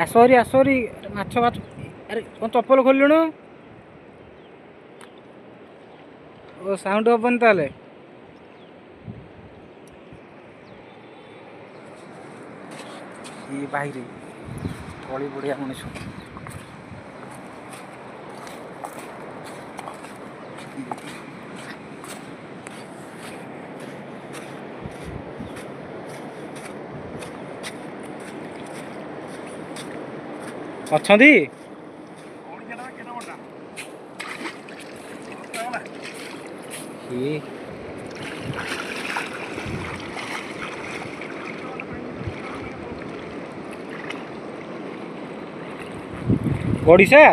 आसरी आसरी माछ माछ अरे कौन चप्पल खोलुण ओ साउंड हेबन ताले ये बाहरी तली बढ़िया मनुष्य अच्छी गड़िशा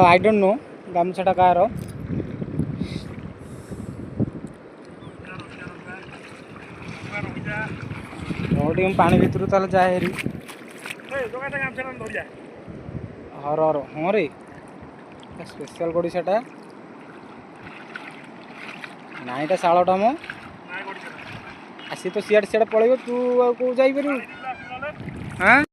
आई डोंट नो गामछाटा कार पानी भितर ताल जाए हेरी हर हर हाँ रे स्पेशल गड़िशाटा नाईटा शालटा मो आसी तो सियाड़ सियाड़ पलैब तू जापर हाँ।